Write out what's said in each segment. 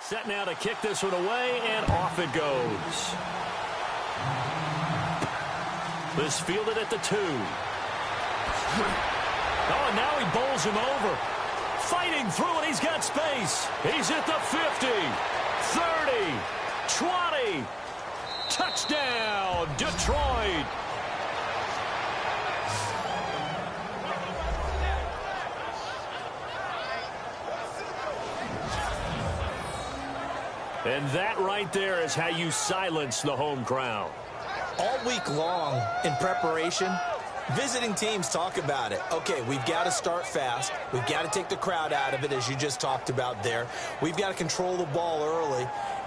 Set now to kick this one away, and off it goes. This fielded at the 2. Oh, and now he bowls him over. Fighting through, and he's got space. He's at the 50, 30, 20. Touchdown, Detroit. And that right there is how you silence the home crowd. All week long in preparation, visiting teams talk about it. Okay, we've got to start fast. We've got to take the crowd out of it, as you just talked about there. We've got to control the ball early.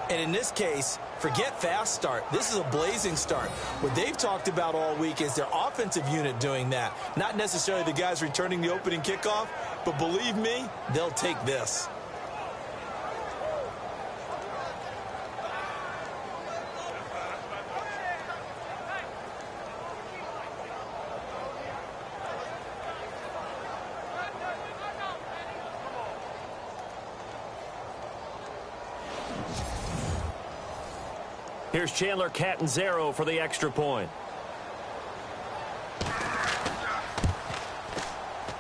And in this case, forget fast start. This is a blazing start. What they've talked about all week is their offensive unit doing that. Not necessarily the guys returning the opening kickoff, but believe me, they'll take this. Here's Chandler Catanzaro for the extra point.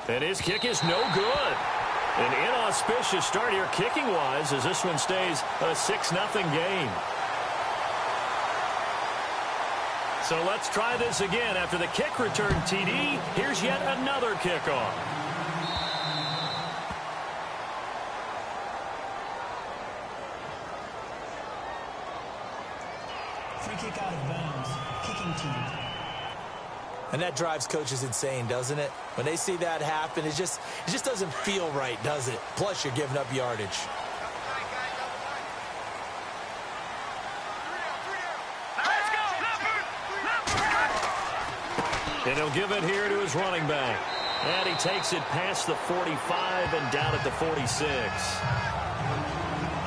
And his kick is no good. An inauspicious start here kicking-wise as this one stays a 6-0 game. So let's try this again. After the kick return TD, here's yet another kickoff. Free kick out of bounds. Kicking team. And that drives coaches insane, doesn't it? When they see that happen, it just doesn't feel right, does it? Plus, you're giving up yardage. And he'll give it here to his running back. And he takes it past the 45 and down at the 46.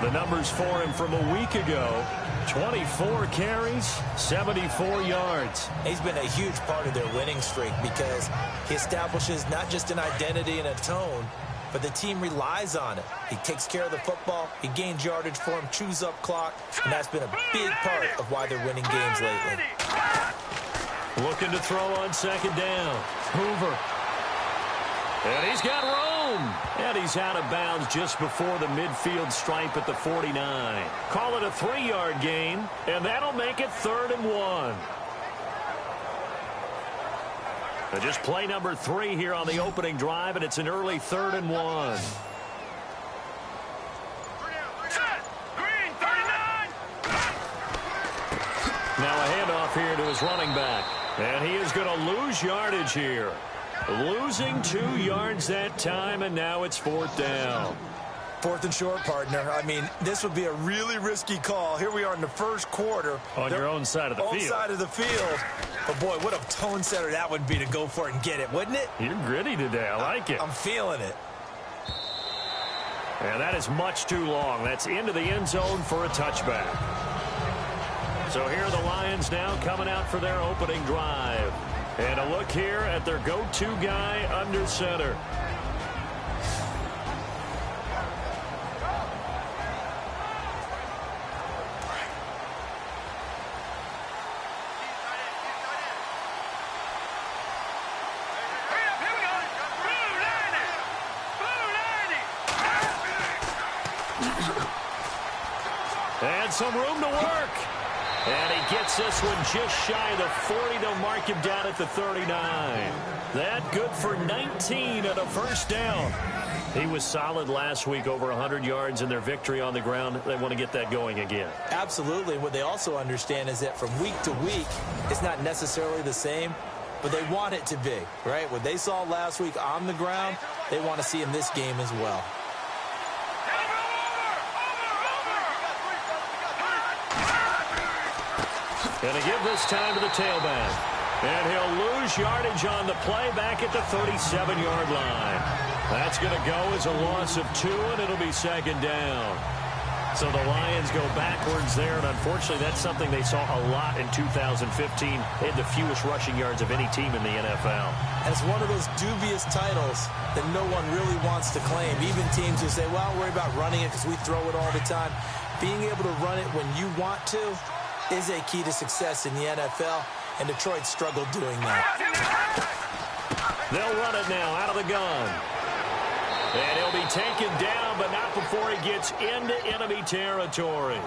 The numbers for him from a week ago: 24 carries, 74 yards. He's been a huge part of their winning streak because he establishes not just an identity and a tone, but the team relies on it. He takes care of the football, he gains yardage for him, chews up clock, and that's been a big part of why they're winning games lately. Looking to throw on second down. Hoover. And he's got room. And he's out of bounds just before the midfield stripe at the 49. Call it a 3-yard gain, and that'll make it 3rd and 1. So just play number 3 here on the opening drive, and it's an early 3rd and 1. Now a handoff here to his running back. And he is going to lose yardage here. Losing 2 yards that time, and now it's 4th down. 4th and short, partner. I mean, this would be a really risky call. Here we are in the first quarter. On your own side of the field. Own side of the field. But, boy, what a tone setter that would be to go for it and get it, wouldn't it? You're gritty today. I like it. I'm feeling it. And that is much too long. That's into the end zone for a touchback. So here are the Lions now coming out for their opening drive. And a look here at their go-to guy under center. And some room to work. And he gets this one just shy of the 40 to mark him down at the 39. That good for 19 and a first down. He was solid last week, over 100 yards in their victory on the ground. They want to get that going again. Absolutely. What they also understand is that from week to week, it's not necessarily the same, but they want it to be, right? What they saw last week on the ground, they want to see in this game as well. Going to give this time to the tailback. And he'll lose yardage on the play back at the 37-yard line. That's going to go as a loss of 2, and it'll be 2nd down. So the Lions go backwards there, and unfortunately that's something they saw a lot in 2015. They had the fewest rushing yards of any team in the NFL. And it's one of those dubious titles that no one really wants to claim. Even teams who say, well, worry about running it because we throw it all the time. Being able to run it when you want to is a key to success in the NFL, and Detroit struggled doing that. They'll run it now out of the gun. And he'll be taken down, but not before he gets into enemy territory.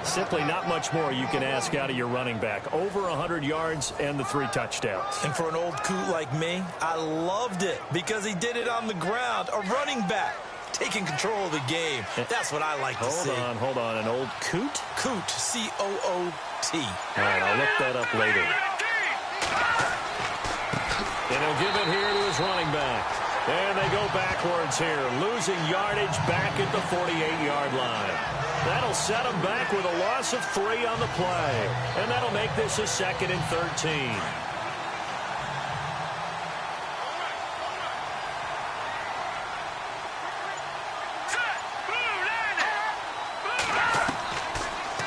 Simply not much more you can ask out of your running back. Over 100 yards and the 3 touchdowns. And for an old coot like me, I loved it because he did it on the ground. A running back taking control of the game. That's what I like to see. Hold on. An old coot? Coot, C-O-O-T. All right, I'll look that up later. And he'll give it here to his running back. And they go backwards here, losing yardage back at the 48-yard line. That'll set them back with a loss of 3 on the play. And that'll make this a 2nd and 13.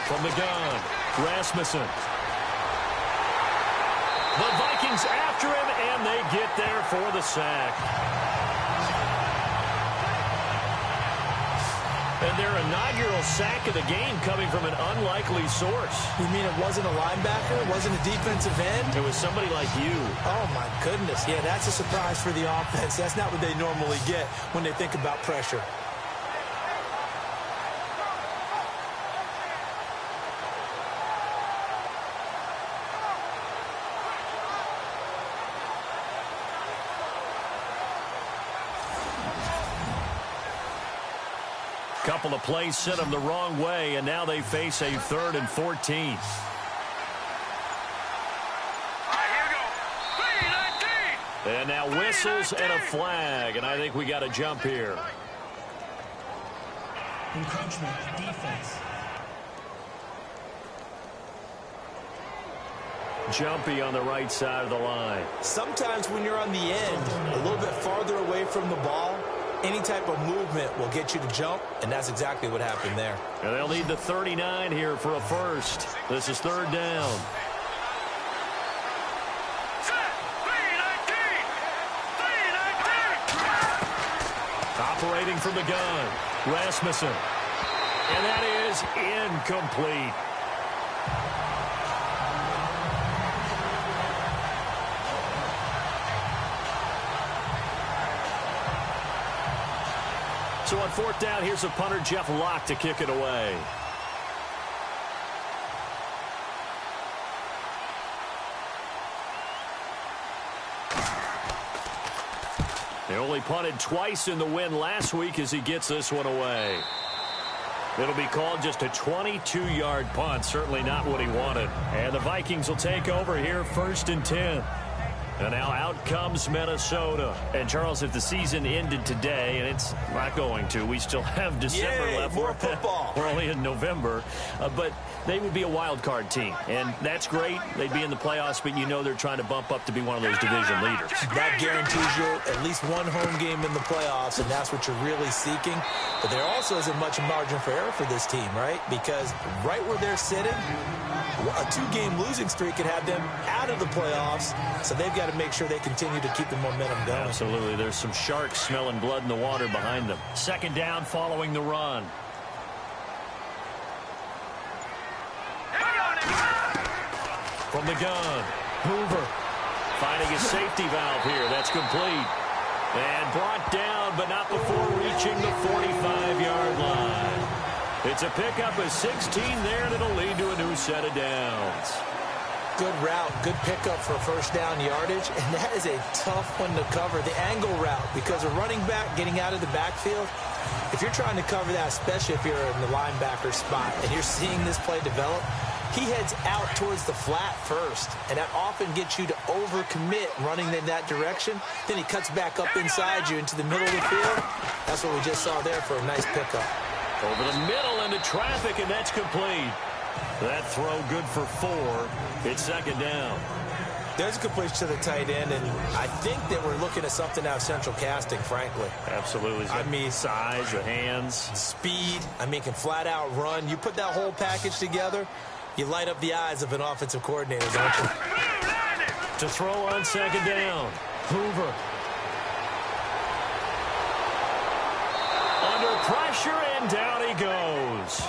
From the gun, Rasmussen. The Vikings after him, and they get there for the sack. And their inaugural sack of the game coming from an unlikely source. You mean it wasn't a linebacker? It wasn't a defensive end? It was somebody like you. Oh, my goodness. Yeah, that's a surprise for the offense. That's not what they normally get when they think about pressure. Couple of plays sent them the wrong way, and now they face a 3rd and 14. And now whistles and a flag, and I think we got a jump here. Encroachment, defense. Jumpy on the right side of the line. Sometimes when you're on the end, a little bit farther away from the ball, any type of movement will get you to jump, and that's exactly what happened there. And they'll need the 39 here for a first. This is 3rd down. Operating from the gun, Rasmussen. And that is incomplete. So on 4th down, here's a punter, Jeff Locke, to kick it away. They only punted twice in the win last week as he gets this one away. It'll be called just a 22-yard punt. Certainly not what he wanted. And the Vikings will take over here, 1st and 10. And now out comes Minnesota. And, Charles, if the season ended today, and it's not going to, we still have December left. More football. We're only in November. But they would be a wild card team. And that's great. They'd be in the playoffs, but you know they're trying to bump up to be one of those division leaders. That guarantees you at least one home game in the playoffs, and that's what you're really seeking. But there also isn't much margin for error for this team, right? Because right where they're sitting, a 2-game losing streak could have them out of the playoffs, so they've got to make sure they continue to keep the momentum going. Absolutely. There's some sharks smelling blood in the water behind them. 2nd down following the run. From the gun, Hoover finding a safety valve here. That's complete. And brought down, but not before reaching the 45-yard line. It's a pickup of 16 there, and it'll lead to a new set of downs. Good route, good pickup for 1st down yardage, and that is a tough one to cover, the angle route, because a running back getting out of the backfield, if you're trying to cover that, especially if you're in the linebacker spot and you're seeing this play develop, he heads out towards the flat first, and that often gets you to overcommit running in that direction. Then he cuts back up inside you into the middle of the field. That's what we just saw there for a nice pickup. Over the middle into traffic, and that's complete. That throw good for 4. It's 2nd down. There's a completion to the tight end, and I think that we're looking at something out of central casting, frankly. Absolutely. I mean, size, the hands. Speed. I mean, can flat out run. You put that whole package together, you light up the eyes of an offensive coordinator, don't you? To throw on second down. Hoover. Under pressure, and down he goes.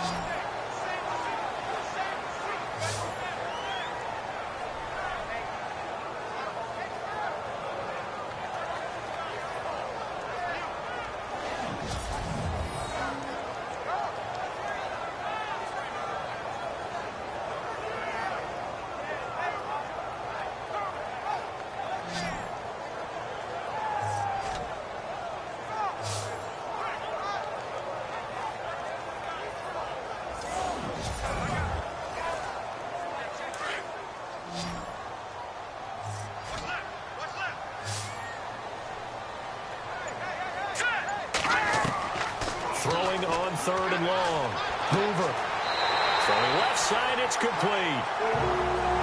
Throwing on third and long. Hoover. Throwing left side, it's complete.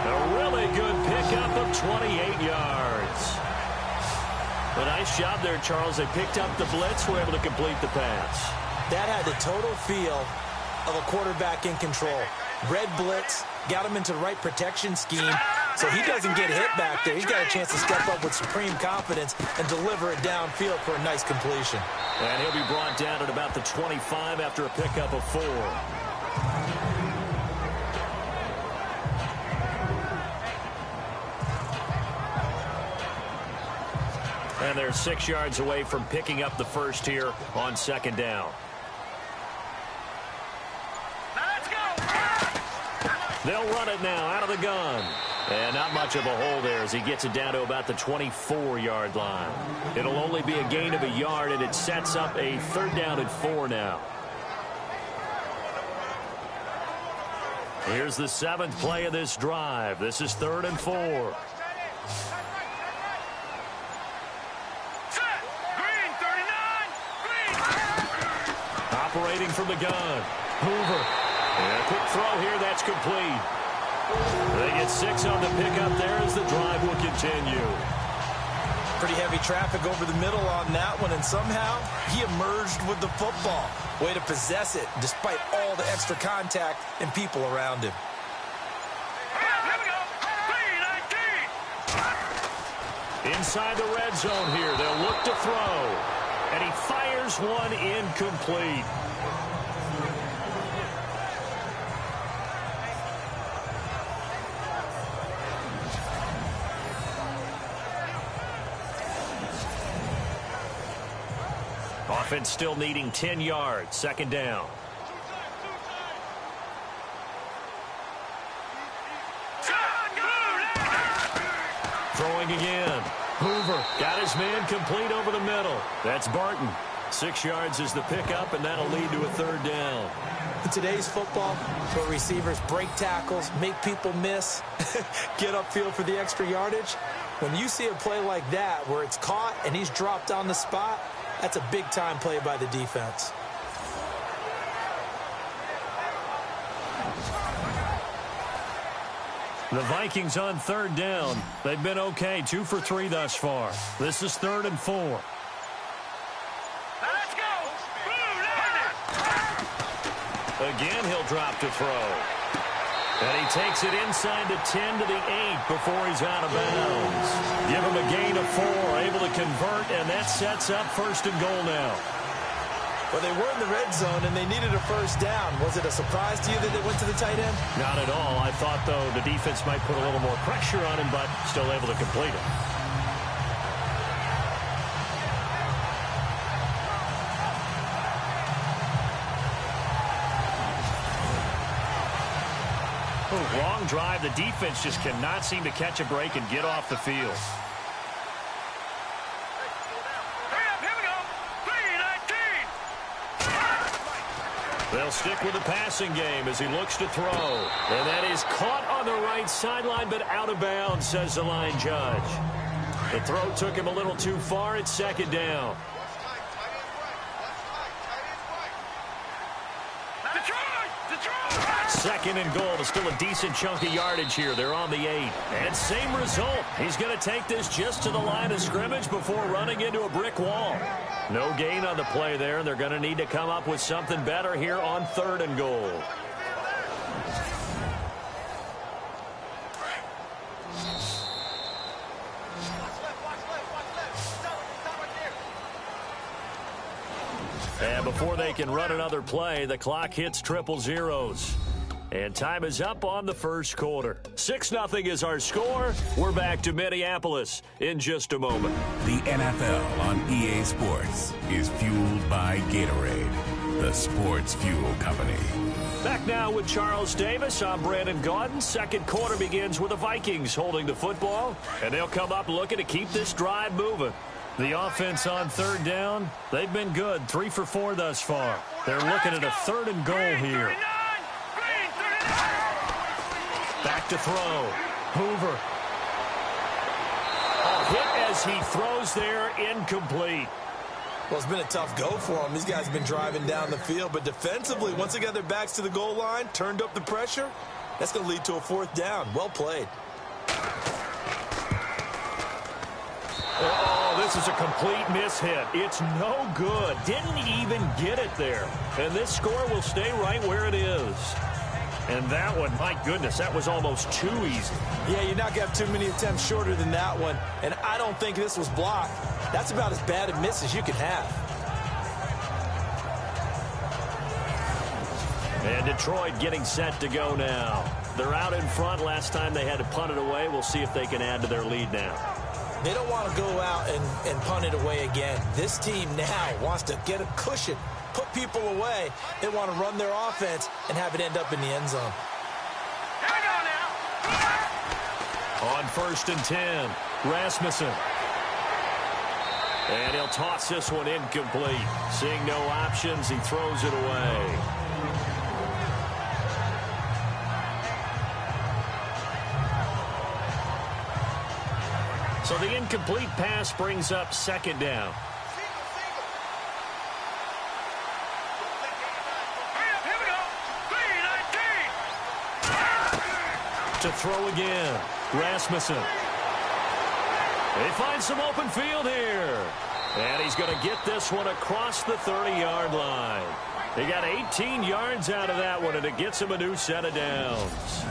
A really good pickup of 28 yards. A nice job there, Charles. They picked up the blitz, were able to complete the pass. That had the total feel of a quarterback in control. Red blitz, got him into the right protection scheme, so he doesn't get hit back there. He's got a chance to step up with supreme confidence and deliver it downfield for a nice completion. And he'll be brought down at about the 25 after a pickup of 4. And they're 6 yards away from picking up the first here on second down. They'll run it now out of the gun. And not much of a hole there as he gets it down to about the 24-yard line. It'll only be a gain of a yard, and it sets up a third down and 4 now. Here's the 7th play of this drive. This is 3rd and 4. Operating from the gun. Hoover. And a quick throw here. That's complete. They get 6 on the pickup there as the drive will continue. Pretty heavy traffic over the middle on that one, and somehow he emerged with the football. Way to possess it despite all the extra contact and people around him. Inside the red zone here. They'll look to throw. And he fires one incomplete. Offense still needing 10 yards. Second down. Throwing again. Hoover got his man complete over the middle. That's Barton. 6 yards is the pickup, and that'll lead to a third down. In today's football, where receivers break tackles, make people miss, get upfield for the extra yardage, when you see a play like that where it's caught and he's dropped on the spot, that's a big-time play by the defense. The Vikings on third down. They've been okay, 2 for 3 thus far. This is 3rd and 4. Let's go! Again, he'll drop to throw. And he takes it inside the 10 to the 8 before he's out of bounds. Give him a gain of 4, able to convert, and that sets up 1st and goal now. Well, they were in the red zone, and they needed a first down. Was it a surprise to you that they went to the tight end? Not at all. I thought, though, the defense might put a little more pressure on him, but still able to complete it. Long drive. The defense just cannot seem to catch a break and get off the field. They'll stick with the passing game as he looks to throw. And that is caught on the right sideline, but out of bounds, says the line judge. The throw took him a little too far. It's second down. Second and goal is still a decent chunk of yardage here. They're on the 8. And same result. He's going to take this just to the line of scrimmage before running into a brick wall. No gain on the play there, and they're going to need to come up with something better here on 3rd and goal. And before they can run another play, the clock hits triple zeros. And time is up on the first quarter. 6-0 is our score. We're back to Minneapolis in just a moment. The NFL on EA Sports is fueled by Gatorade, the sports fuel company. Back now with Charles Davis. I'm Brandon Gaudin. Second quarter begins with the Vikings holding the football. And they'll come up looking to keep this drive moving. The offense on 3rd down, they've been good. 3 for 4 thus far. They're looking at a 3rd and goal here. Back to throw. Hoover. A hit as he throws there, incomplete. Well, it's been a tough go for them. These guys have been driving down the field, but defensively, once they got their backs to the goal line, turned up the pressure, that's going to lead to a 4th down. Well played. Oh, this is a complete mishit. It's no good. Didn't even get it there. And this score will stay right where it is. And that one, my goodness, that was almost too easy. Yeah, you're not going to have too many attempts shorter than that one. And I don't think this was blocked. That's about as bad a miss as you can have. And Detroit getting set to go now. They're out in front. Last time they had to punt it away. We'll see if they can add to their lead now. They don't want to go out and punt it away again. This team now wants to get a cushion, put people away. They want to run their offense and have it end up in the end zone. On 1st and 10, Rasmussen. And he'll toss this one incomplete. Seeing no options, he throws it away. So the incomplete pass brings up 2nd down. To throw again, Rasmussen. They find some open field here. And he's going to get this one across the 30-yard line. He got 18 yards out of that one, and it gets him a new set of downs.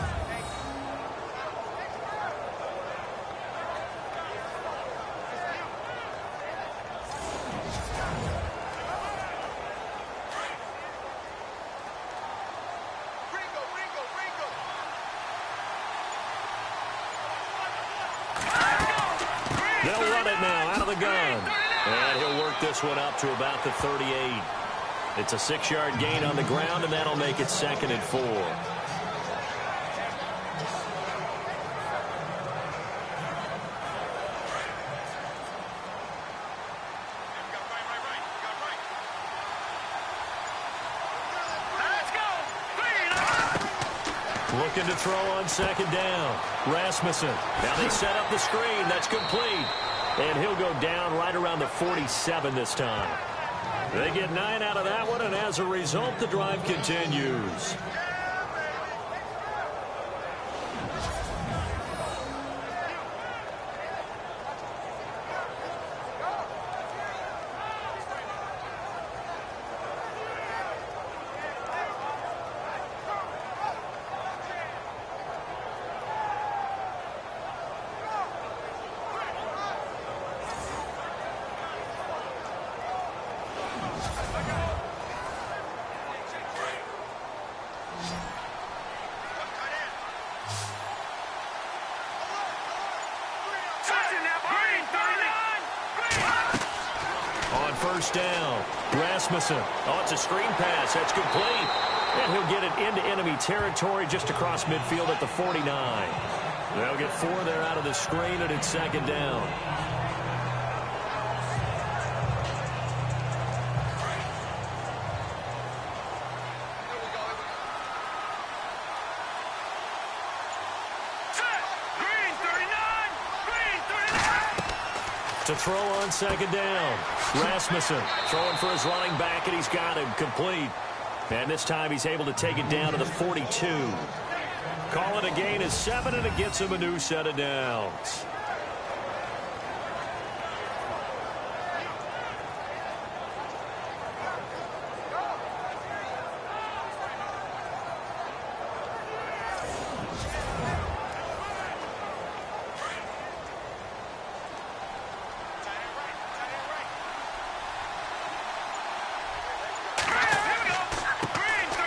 They'll run it now out of the gun. And he'll work this one up to about the 38. It's a 6-yard gain on the ground, and that'll make it 2nd and 4. Looking to throw on 2nd down. Rasmussen. Now they set up the screen. That's complete. And he'll go down right around the 47 this time. They get 9 out of that one, and as a result, the drive continues. On 1st down, Rasmussen. Oh, it's a screen pass. That's complete. And he'll get it into enemy territory just across midfield at the 49. They'll get 4 there out of the screen, and it's 2nd down. To throw on 2nd down. Rasmussen throwing for his running back, and he's got him complete. And this time he's able to take it down to the 42. Call it a gain of 7, and it gets him a new set of downs.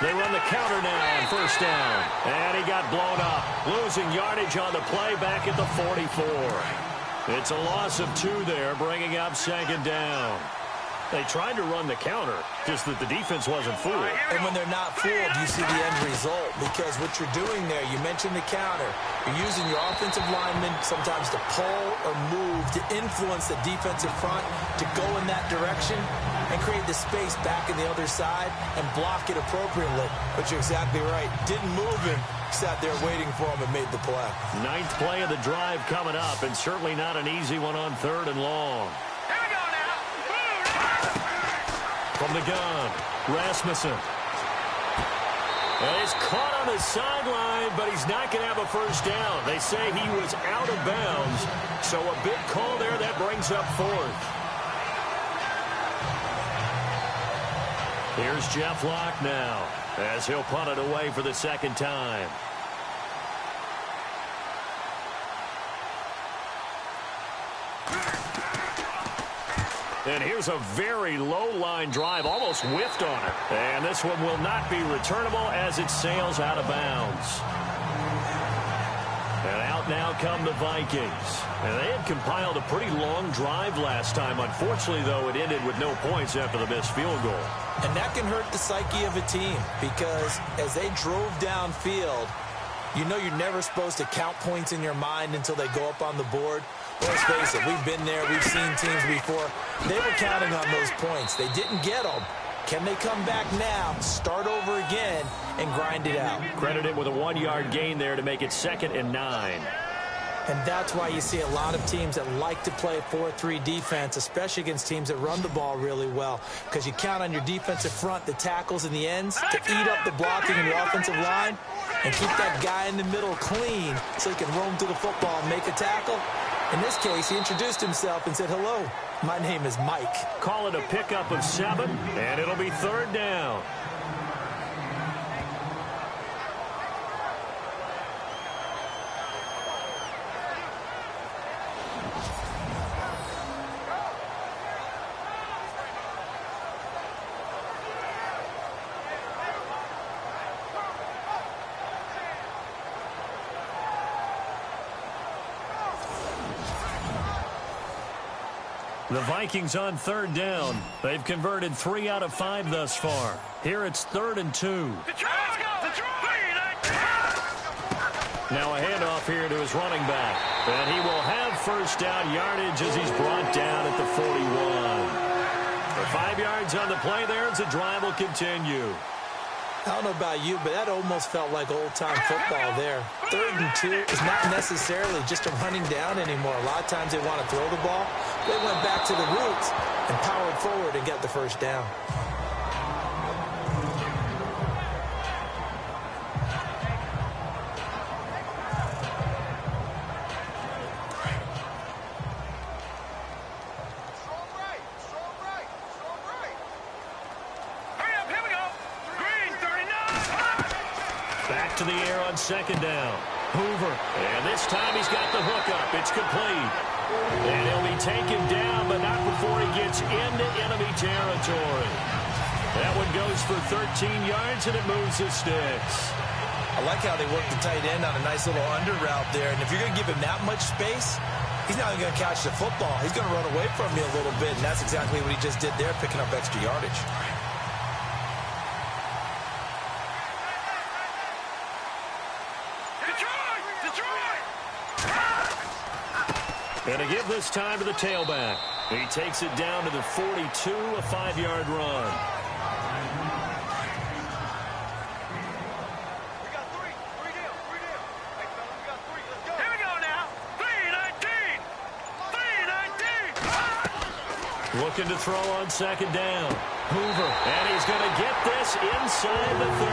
They run the counter now on first down. And he got blown up. Losing yardage on the play back at the 44. It's a loss of 2 there, bringing up second down. They tried to run the counter, just that the defense wasn't fooled. And when they're not fooled, you see the end result. Because what you're doing there, you mentioned the counter. You're using your offensive linemen sometimes to pull or move to influence the defensive front to go in that direction and create the space back in the other side and block it appropriately. But you're exactly right. Didn't move him. Sat there waiting for him and made the play. 9th play of the drive coming up, and certainly not an easy one on 3rd and long. From the gun, Rasmussen. And he's caught on the sideline, but he's not going to have a first down. They say he was out of bounds, so a big call there that brings up 4th. Here's Jeff Locke now, as he'll punt it away for the second time. And here's a very low-line drive, almost whiffed on it. And this one will not be returnable as it sails out of bounds. And out now come the Vikings. And they had compiled a pretty long drive last time. Unfortunately, though, it ended with no points after the missed field goal. And that can hurt the psyche of a team because as they drove downfield, you know you're never supposed to count points in your mind until they go up on the board. Let's face it, we've been there, we've seen teams before. They were counting on those points. They didn't get them. Can they come back now, start over again, and grind it out? Credit it with a 1-yard gain there to make it 2nd and 9. And that's why you see a lot of teams that like to play 4-3 defense, especially against teams that run the ball really well, because you count on your defensive front, the tackles and the ends, to eat up the blocking in your offensive line and keep that guy in the middle clean so he can roam through the football and make a tackle. In this case, he introduced himself and said, "Hello, my name is Mike." Call it a pickup of 7, and it'll be 3rd down. The Vikings on 3rd down. They've converted 3 out of 5 thus far. Here it's 3rd and 2. Now a handoff here to his running back. And he will have first down yardage as he's brought down at the 41. For 5 yards on the play there as the drive will continue. I don't know about you, but that almost felt like old-time football there. 3rd and 2 is not necessarily just a running down anymore. A lot of times they want to throw the ball. They went back to the roots and powered forward and got the first down. Back to the air on 2nd down. Hoover. And this time he's got the hookup. It's complete. And he'll be taken down, but not before he gets into enemy territory. That one goes for 13 yards, and it moves the sticks. I like how they work the tight end on a nice little under route there. And if you're going to give him that much space, he's not even going to catch the football. He's going to run away from you a little bit, and that's exactly what he just did there, picking up extra yardage. And to give this time to the tailback. He takes it down to the 42, a 5-yard run. Here we go now. 3-19. Looking to throw on 2nd down. Hoover, and he's going to get this inside the 30.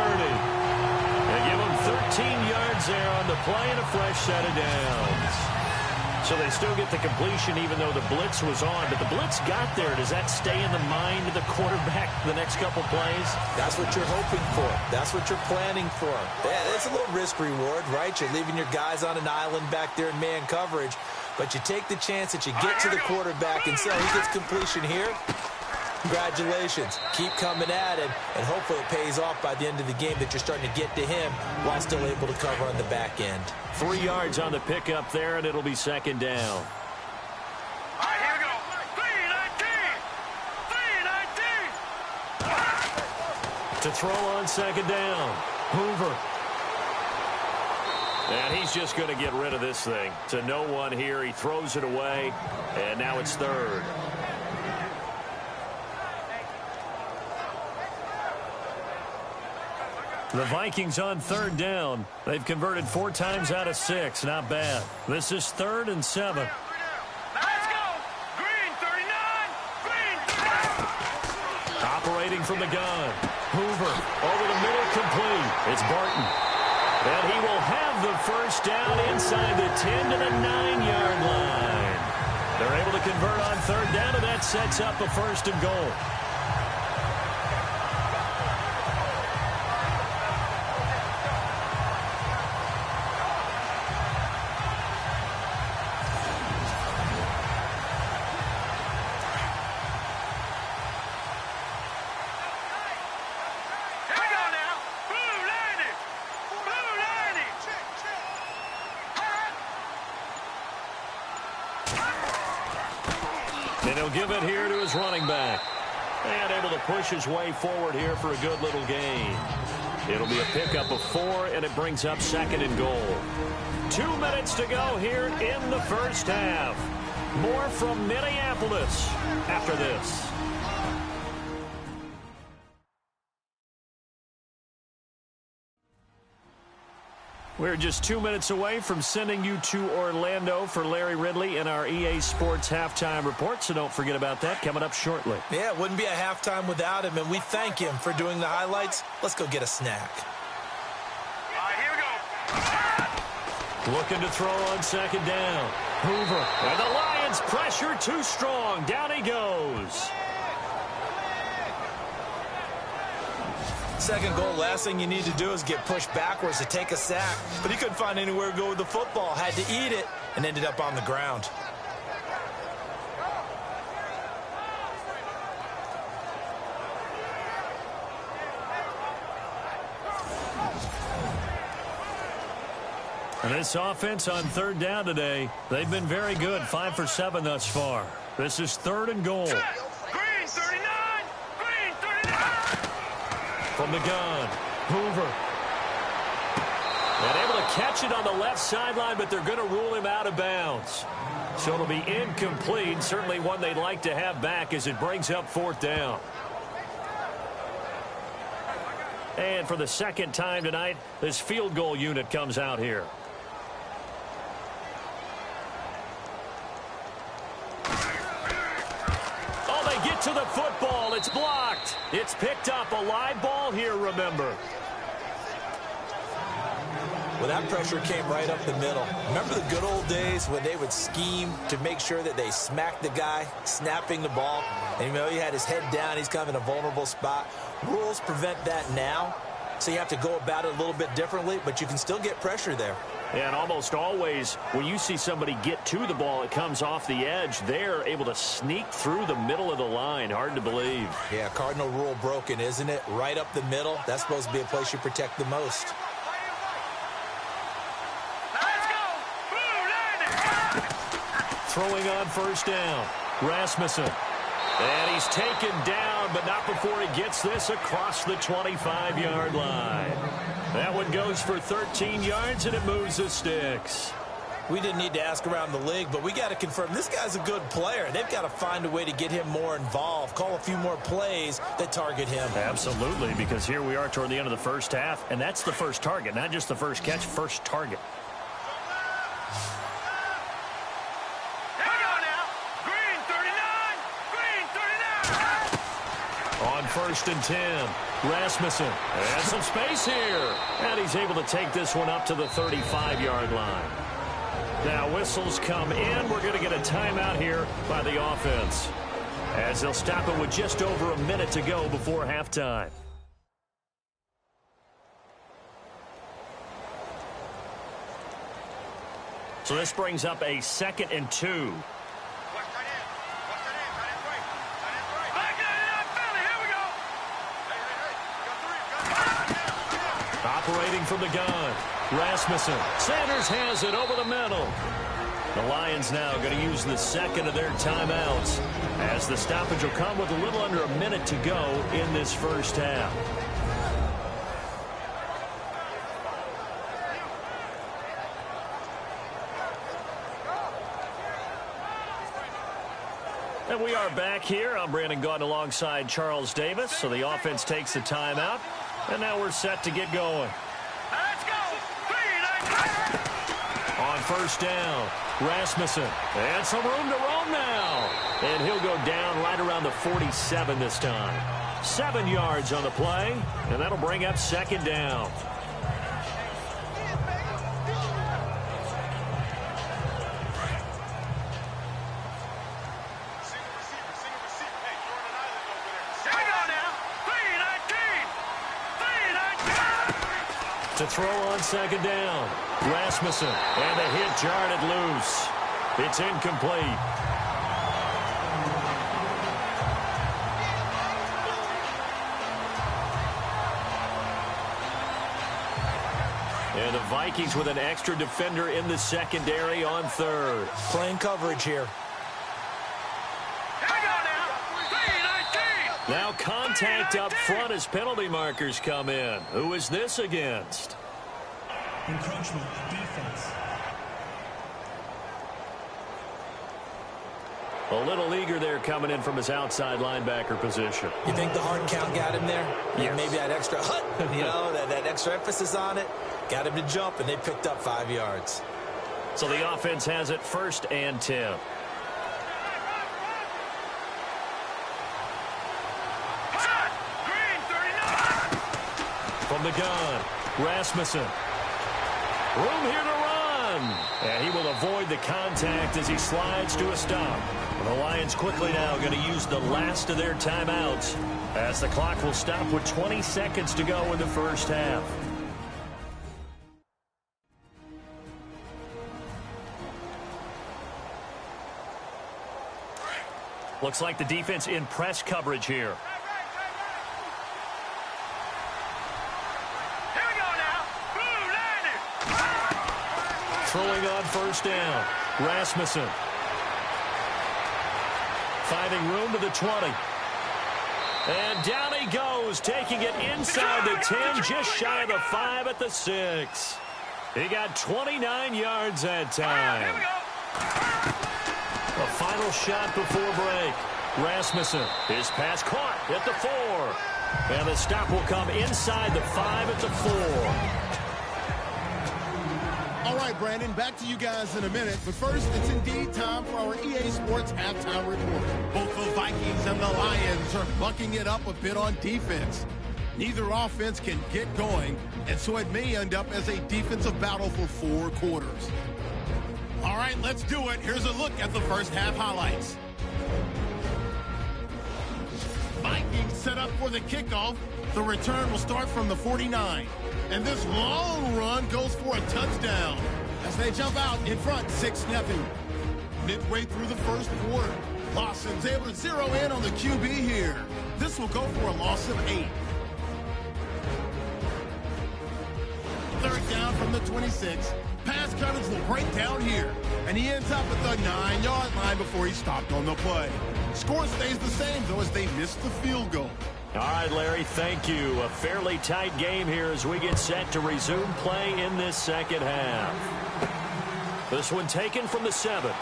They give him 13 yards there on the play and a fresh set of downs. So they still get the completion even though the blitz was on. But the blitz got there. Does that stay in the mind of the quarterback the next couple plays? That's what you're hoping for. That's what you're planning for. It's a little risk reward, right? You're leaving your guys on an island back there in man coverage. But you take the chance that you get to the quarterback and say, he gets completion here. Congratulations. Keep coming at him, and hopefully it pays off by the end of the game that you're starting to get to him while still able to cover on the back end. 3 yards on the pickup there, and it'll be second down. All right, here we go. 3-19. To throw on second down. Hoover. And he's just going to get rid of this thing. To no one here. He throws it away, and now it's third. The Vikings on third down. They've converted 4 times out of 6. Not bad. This is 3rd and 7. Let's go. Green 39. Green 39. Operating from the gun. Hoover over the middle, complete. It's Barton. And he will have the first down inside the 10 to the 9-yard line. They're able to convert on third down, and that sets up a 1st and goal. And he'll give it here to his running back. And able to push his way forward here for a good little gain. It'll be a pickup of 4, and it brings up 2nd and goal. 2 minutes to go here in the first half. More from Minneapolis after this. We're just 2 minutes away from sending you to Orlando for Larry Ridley in our EA Sports Halftime Report, so don't forget about that coming up shortly. Yeah, it wouldn't be a halftime without him, and we thank him for doing the highlights. Let's go get a snack. All right, here we go. Looking to throw on second down. Hoover. And the Lions pressure too strong. Down he goes. Second goal, last thing you need to do is get pushed backwards to take a sack. But he couldn't find anywhere to go with the football. Had to eat it and ended up on the ground. And this offense on third down today, they've been very good. 5 for 7 thus far. This is 3rd and goal. Green 39. Green 39. From the gun, Hoover. And able to catch it on the left sideline, but they're going to rule him out of bounds. So it'll be incomplete. Certainly one they'd like to have back as it brings up 4th down. And for the second time tonight, this field goal unit comes out here. Oh, they get to the football. It's blocked. It's picked up. A live ball here, remember. Well, that pressure came right up the middle. Remember the good old days when they would scheme to make sure that they smacked the guy snapping the ball? And you know, he had his head down. He's kind of in a vulnerable spot. Rules prevent that now, so you have to go about it a little bit differently, but you can still get pressure there. And almost always, when you see somebody get to the ball, it comes off the edge. They're able to sneak through the middle of the line. Hard to believe. Yeah, cardinal rule broken, isn't it? Right up the middle. That's supposed to be a place you protect the most. Throwing on first down, Rasmussen. And he's taken down, but not before he gets this across the 25-yard line. That one goes for 13 yards, and it moves the sticks. We didn't need to ask around the league, but we got to confirm this guy's a good player. They've got to find a way to get him more involved, call a few more plays that target him. Absolutely, because here we are toward the end of the first half, and that's the first target, not just the first catch, first target. first and 10. Rasmussen has some space here. And he's able to take this one up to the 35-yard line. Now whistles come in. We're going to get a timeout here by the offense, as they'll stop it with just over a minute to go before halftime. So this brings up a 2nd and 2. Operating from the gun, Rasmussen. Sanders has it over the middle. The Lions now going to use the second of their timeouts, as the stoppage will come with a little under a minute to go in this first half. And we are back here. I'm Brandon Gaudin alongside Charles Davis. So the offense takes the timeout. And now we're set to get going. Let's go. On first down, Rasmussen. And some room to roam now. And he'll go down right around the 47 this time. 7 yards on the play. And that'll bring up 2nd down. To throw on 2nd down, Rasmussen, and the hit jarred it loose. It's incomplete. And the Vikings with an extra defender in the secondary on 3rd. Playing coverage here. Now contact up front as penalty markers come in. Who is this against? Encroachment defense. A little eager there coming in from his outside linebacker position. You think the hard count got him there? Yes. Maybe that extra that extra emphasis on it got him to jump, and they picked up 5 yards. So the offense has it 1st and 10. From the gun, Rasmussen. Room here to run. And he will avoid the contact as he slides to a stop. The Lions quickly now going to use the last of their timeouts, as the clock will stop with 20 seconds to go in the first half. Looks like the defense in press coverage here. Throwing on first down, Rasmussen. Finding room to the 20. And down he goes, taking it inside the 10, just shy of the 5 at the 6. He got 29 yards that time. A final shot before break. Rasmussen, his pass caught at the 4. And the stop will come inside the 5 at the 4. All right, Brandon, back to you guys in a minute. But first, it's indeed time for our EA Sports halftime report. Both the Vikings and the Lions are bucking it up a bit on defense. Neither offense can get going, and so it may end up as a defensive battle for 4 quarters. All right, let's do it. Here's a look at the first half highlights. Vikings set up for the kickoff. The return will start from the 49. And this long run goes for a touchdown as they jump out in front 6-0. Midway through the first quarter, Lawson's able to zero in on the QB here. This will go for a loss of 8. Third down from the 26. Pass coverage will break down here, and he ends up at the 9-yard line before he stopped on the play. Score stays the same, though, as they missed the field goal. All right, Larry, thank you. A fairly tight game here as we get set to resume play in this second half. This one taken from the 7.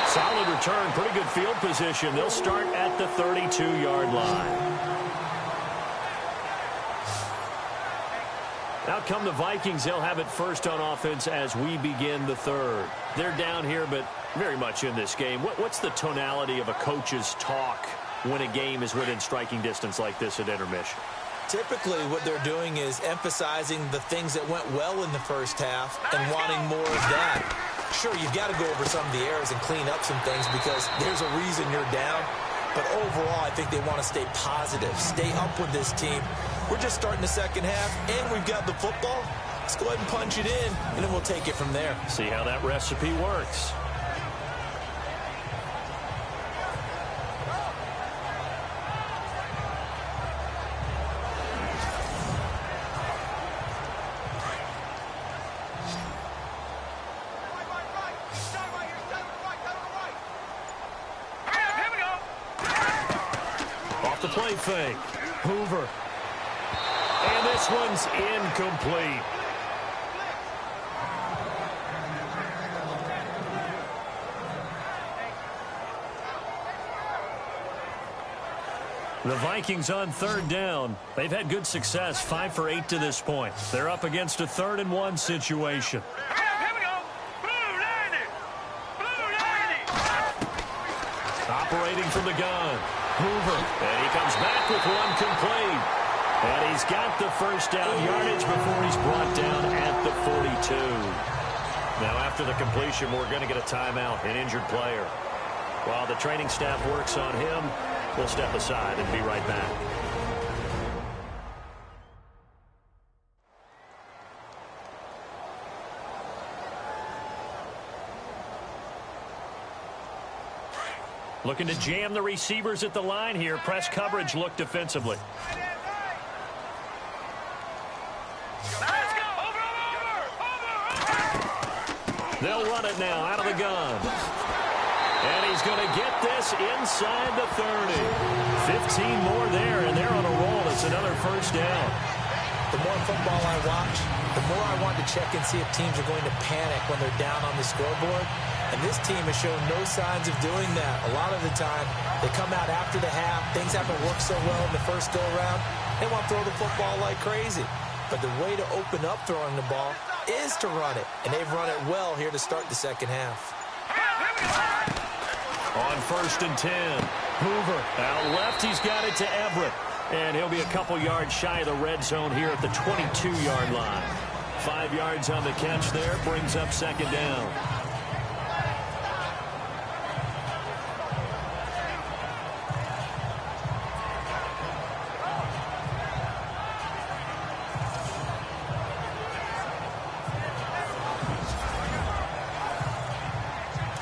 Solid return, pretty good field position. They'll start at the 32-yard line. Out come the Vikings. They'll have it first on offense as we begin the third. They're down here, but very much in this game. What's the tonality of a coach's talk when a game is within striking distance like this at intermission? Typically, what they're doing is emphasizing the things that went well in the first half and wanting more of that. Sure, you've got to go over some of the errors and clean up some things because there's a reason you're down. But overall, I think they want to stay positive, stay up with this team. We're just starting the second half, and we've got the football. Let's go ahead and punch it in, and then we'll take it from there. See how that recipe works. The play fake. Hoover. And this one's incomplete. The Vikings on third down. They've had good success, 5 for 8 to this point. They're up against a 3rd-and-1 situation. Operating from the gun. Hoover, and he comes back with one complete. And he's got the first down yardage before he's brought down at the 42. Now, after the completion, we're going to get a timeout, an injured player. While the training staff works on him, we'll step aside and be right back. Looking to jam the receivers at the line here. Press coverage look defensively. They'll run it now out of the gun. And he's going to get this inside the 30. 15 more there, and they're on a roll. It's another first down. The more football I watch, the more I want to check and see if teams are going to panic when they're down on the scoreboard. And this team has shown no signs of doing that. A lot of the time, they come out after the half. Things haven't worked so well in the first go-around. They want to throw the football like crazy. But the way to open up throwing the ball is to run it. And they've run it well here to start the second half. On 1st and 10, Hoover out left. He's got it to Everett. And he'll be a couple yards shy of the red zone here at the 22-yard line. 5 yards on the catch there. Brings up second down.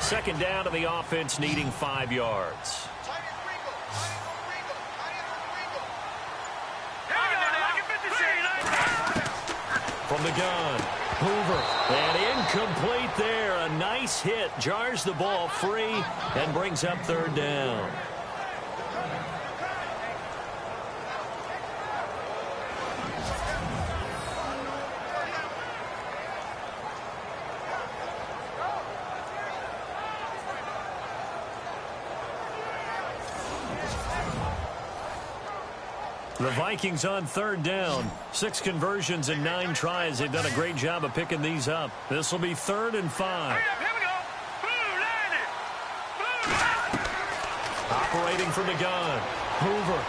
Second down to the offense, needing 5 yards. From the gun, Hoover, and incomplete there. A nice hit, jars the ball free, and brings up third down. The Vikings on third down. 6 conversions and 9 tries. They've done a great job of picking these up. This will be 3rd and 5. Operating from the gun. Hoover.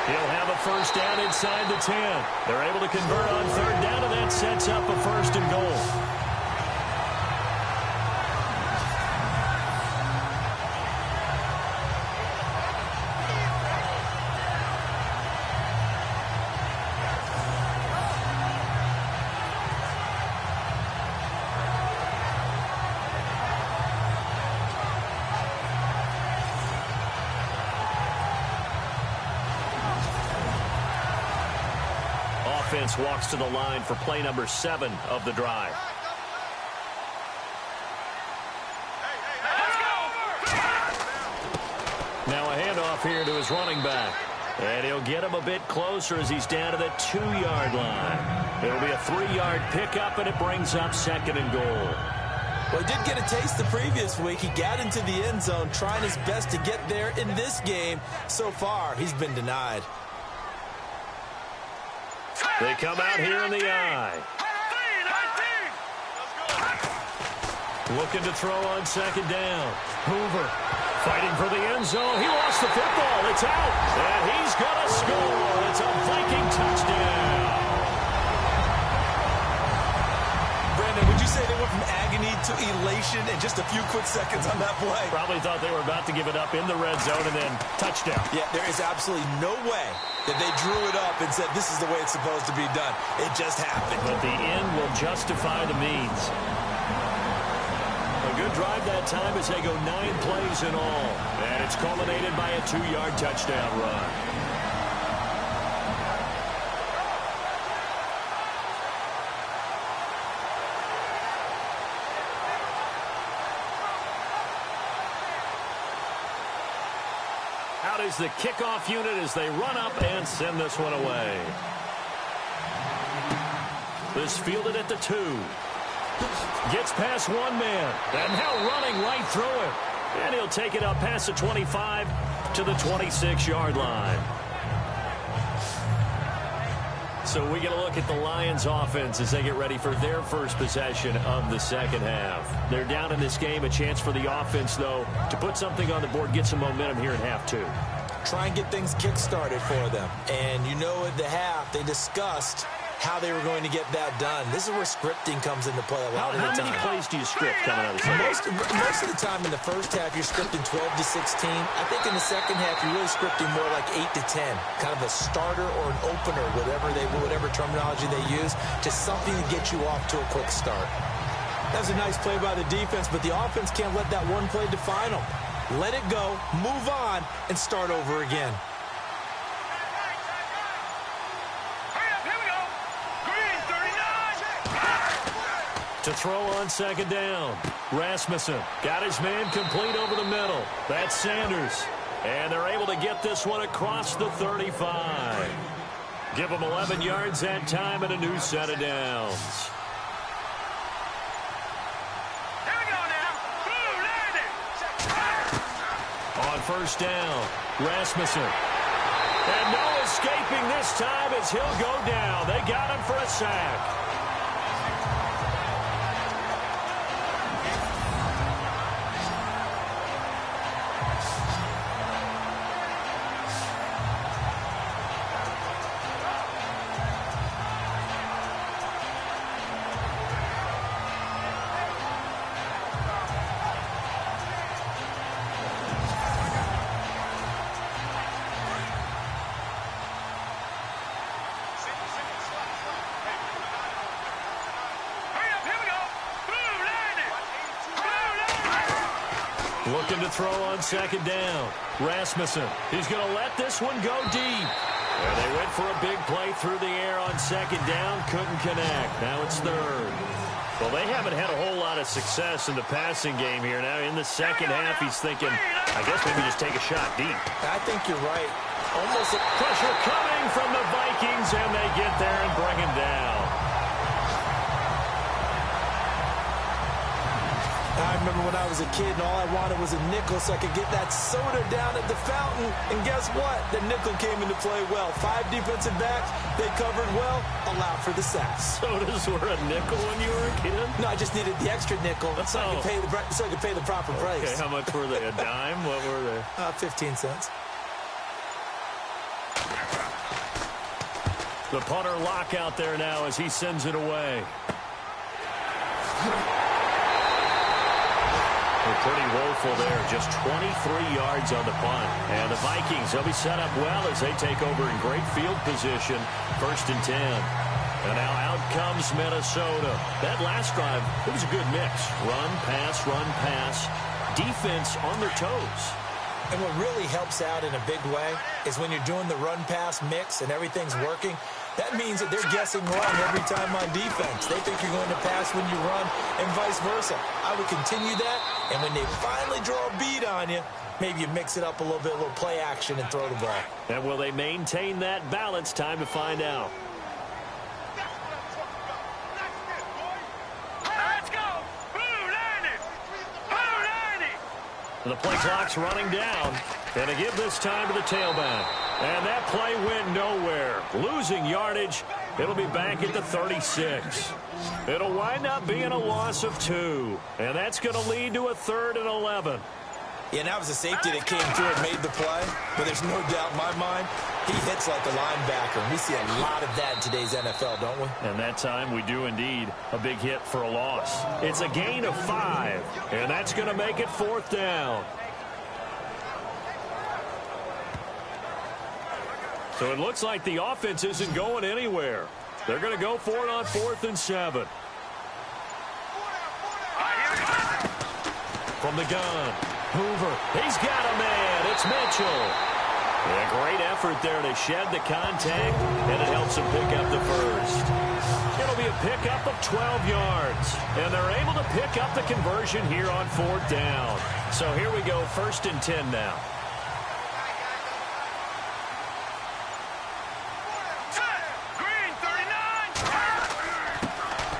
He'll have a first down inside the 10. They're able to convert on third down, and that sets up a 1st and goal. Offense walks to the line for play number 7 of the drive. Now a handoff here to his running back. And he'll get him a bit closer as he's down to the 2-yard line. It'll be a 3-yard pickup, and it brings up 2nd and goal. Well, he did get a taste the previous week. He got into the end zone, trying his best to get there in this game. So far, he's been denied. They come out here in the eye. Looking to throw on second down. Hoover fighting for the end zone. He lost the football. It's out. And he's going to score. It's a Viking touchdown. Brandon, would you say they went from agony to elation in just a few quick seconds on that play? Probably thought they were about to give it up in the red zone and then touchdown. Yeah, there is absolutely no way that they drew it up and said this is the way it's supposed to be done. It just happened. But the end will justify the means. A good drive that time as they go 9 plays in all. And it's culminated by a 2-yard touchdown run. Out is the kickoff unit as they run up and send this one away. This fielded at the 2. Gets past one man. And now running right through it. And he'll take it up past the 25 to the 26-yard line. So we get a look at the Lions offense as they get ready for their first possession of the second half. They're down in this game. A chance for the offense, though, to put something on the board, get some momentum here in half 2. Try and get things kick-started for them. And you know at the half, they discussed how they were going to get that done. This is where scripting comes into play a lot of the time. How many plays do you script coming out of the second? Most of the time in the first half, you're scripting 12 to 16. I think in the second half, you're really scripting more like 8 to 10. Kind of a starter or an opener, whatever terminology they use, just something to get you off to a quick start. That was a nice play by the defense, but the offense can't let that one play define them. Let it go, move on, and start over again. To throw on second down. Rasmussen got his man complete over the middle. That's Sanders. And they're able to get this one across the 35. Give them 11 yards that time and a new set of downs. Here we go now. Blue landing. On first down, Rasmussen. And no escaping this time as he'll go down. They got him for a sack. Looking to throw on second down. Rasmussen. He's going to let this one go deep. And they went for a big play through the air on second down. Couldn't connect. Now it's third. Well, they haven't had a whole lot of success in the passing game here. Now in the second half, he's thinking, I guess maybe just take a shot deep. I think you're right. Almost a Pressure coming from the Vikings, and they get there and bring him down. I remember when I was a kid and all I wanted was a nickel so I could get that soda down at the fountain. And guess what? The nickel came into play well. 5 defensive backs, they covered well, allowed for the sacks. Sodas were a nickel when you were a kid? No, I just needed the extra nickel so I could pay the proper price. Okay, how much were they? A dime? What were they? 15 cents. The punter lock out there now as he sends it away. They're pretty woeful there. Just 23 yards on the punt. And the Vikings, they'll be set up well as they take over in great field position. 1st and 10. And now out comes Minnesota. That last drive, it was a good mix. Run, pass. Defense on their toes. And what really helps out in a big way is when you're doing the run-pass mix and everything's working, that means that they're guessing wrong every time on defense. They think you're going to pass when you run and vice versa. I would continue that, and when they finally draw a bead on you, maybe you mix it up a little bit, a little play action and throw the ball. And will they maintain that balance? Time to find out. Let's go. Blue landing. The play clock's running down. And to give this time to the tailback. And that play went nowhere. Losing yardage. It'll be back at the 36. It'll wind up being a loss of 2. And that's going to lead to a 3rd and 11. Yeah, and that was a safety that came through and made the play. But there's no doubt in my mind, he hits like a linebacker. And we see a lot of that in today's NFL, don't we? And that time we do indeed. A big hit for a loss. It's a gain of 5. And that's going to make it 4th down. So it looks like the offense isn't going anywhere. They're going to go for it on 4th and 7. From the gun, Hoover. He's got a man. It's Mitchell. A great effort there to shed the contact, and it helps him pick up the first. It'll be a pickup of 12 yards, and they're able to pick up the conversion here on 4th down. So here we go, 1st and 10 now.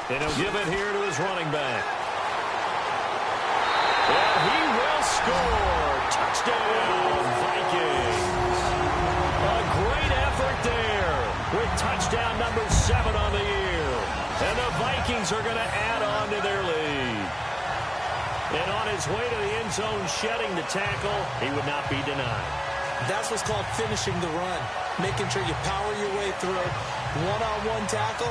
And he'll give it here to his running back. And he will score. Touchdown, Vikings. A great effort there with touchdown number 7 on the year. And the Vikings are going to add on to their lead. And on his way to the end zone, shedding the tackle, he would not be denied. That's what's called finishing the run. Making sure you power your way through. One-on-one tackle.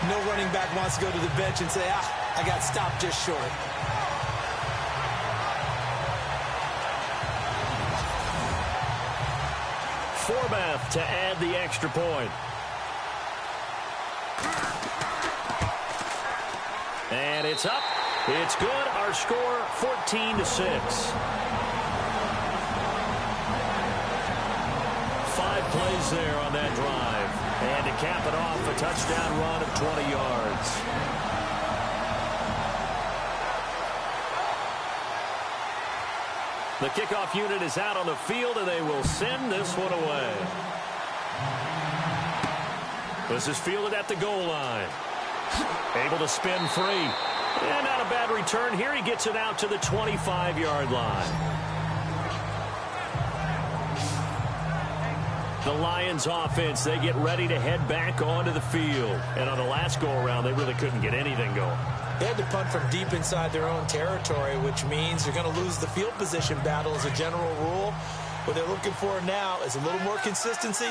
No running back wants to go to the bench and say, I got stopped just short. Forbath to add the extra point. And it's up. It's good. Our score, 14-6. 5 plays there on that drive. And to cap it off, a touchdown run of 20 yards. The kickoff unit is out on the field, and they will send this one away. This is fielded at the goal line. Able to spin free. And not a bad return here. He gets it out to the 25-yard line. The Lions offense, they get ready to head back onto the field. And on the last go-around, they really couldn't get anything going. They had to punt from deep inside their own territory, which means you're going to lose the field position battle as a general rule. What they're looking for now is a little more consistency,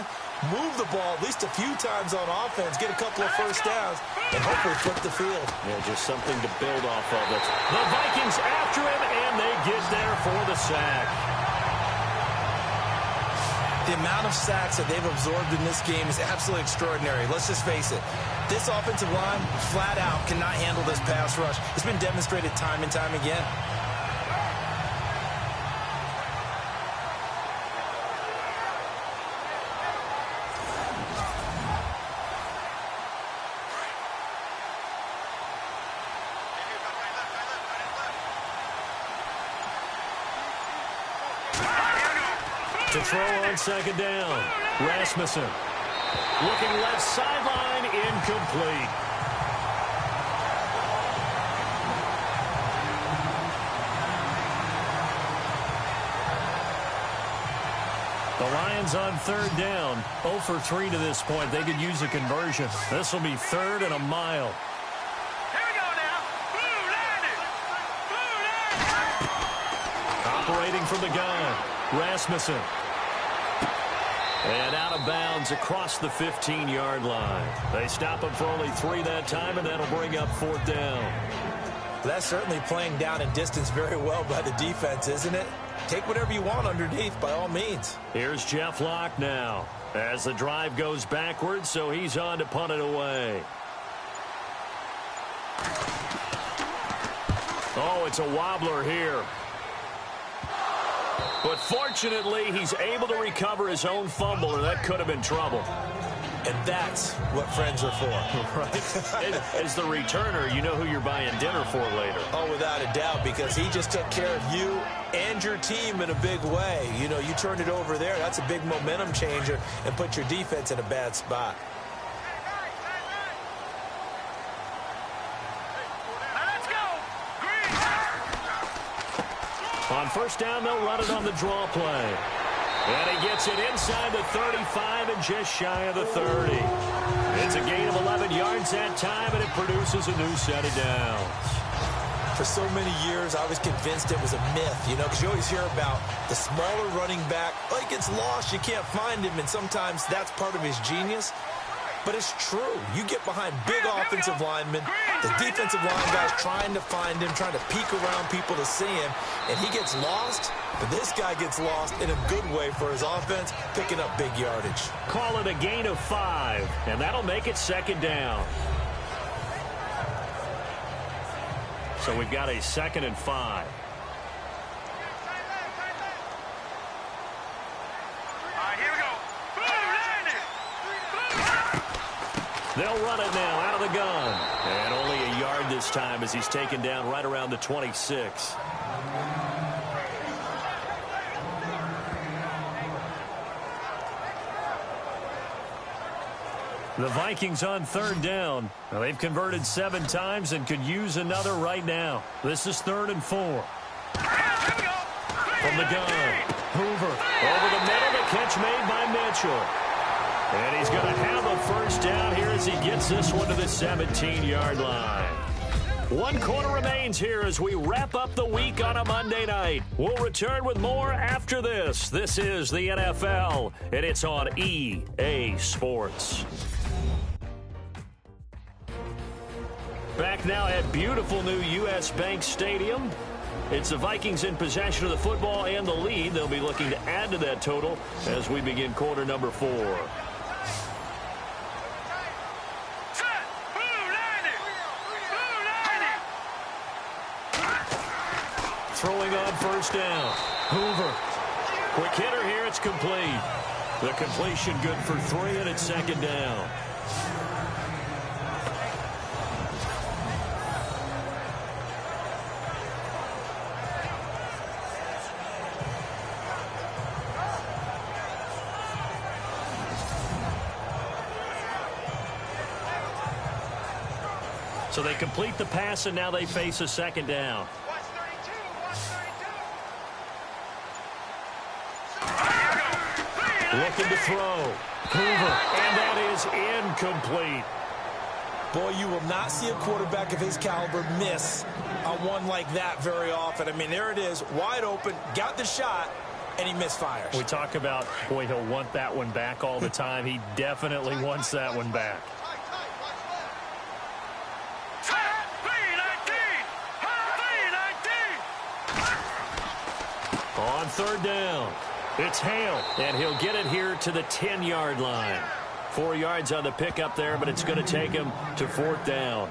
move the ball at least a few times on offense, get a couple of first downs, and hopefully flip the field. Yeah, just something to build off of. It. The Vikings after him, and they get there for the sack. The amount of sacks that they've absorbed in this game is absolutely extraordinary. Let's just face it. This offensive line, flat out, cannot handle this pass rush. It's been demonstrated time and time again. To throw on 2nd down, Rasmussen. Looking left sideline, incomplete. The Lions on 3rd down, 0 for 3 to this point. They could use a conversion. This will be 3rd and a mile. Here we go now. Blue landed. Operating from the gun, Rasmussen. And out of bounds across the 15-yard line. They stop him for only 3 that time, and that'll bring up 4th down. That's certainly playing down in distance very well by the defense, isn't it? Take whatever you want underneath, by all means. Here's Jeff Locke now as the drive goes backwards, so he's on to punt it away. Oh, it's a wobbler here. But fortunately, he's able to recover his own fumble, or that could have been trouble. And that's what friends are for. Right? As the returner, you know who you're buying dinner for later. Oh, without a doubt, because he just took care of you and your team in a big way. You know, you turned it over there. That's a big momentum changer and put your defense in a bad spot. Let's go. Green. On 1st down, they'll run it on the draw play. And he gets it inside the 35 and just shy of the 30. It's a gain of 11 yards that time, and it produces a new set of downs. For so many years, I was convinced it was a myth, because you always hear about the smaller running back. Oh, he gets lost, you can't find him, and sometimes that's part of his genius. But it's true. You get behind big offensive linemen, the defensive line guys trying to find him, trying to peek around people to see him, and he gets lost. But this guy gets lost in a good way for his offense, picking up big yardage. Call it a gain of 5, and that'll make it second down. So we've got a 2nd and 5. They'll run it now out of the gun. And only a yard this time as he's taken down right around the 26. The Vikings on 3rd down. Now, they've converted 7 times and could use another right now. This is 3rd and 4. From the gun, Hoover over the middle. The catch made by Mitchell. And he's going to have a first down here as he gets this one to the 17-yard line. 1 quarter remains here as we wrap up the week on a Monday night. We'll return with more after this. This is the NFL, and it's on EA Sports. Back now at beautiful new U.S. Bank Stadium. It's the Vikings in possession of the football and the lead. They'll be looking to add to that total as we begin quarter number 4. Throwing on first down. Hoover. Quick hitter here. It's complete. The completion good for 3, and it's 2nd down. So they complete the pass, and now they face a 2nd down. Looking to throw. Hoover, and that is incomplete. Boy, you will not see a quarterback of his caliber miss on one like that very often. I mean, there it is, wide open, got the shot, and he misfires. We talk about, boy, he'll want that one back all the time. He definitely wants that one back. On 3rd down, it's Hale, and he'll get it here to the 10-yard line. 4 yards on the pickup there, but it's going to take him to 4th down.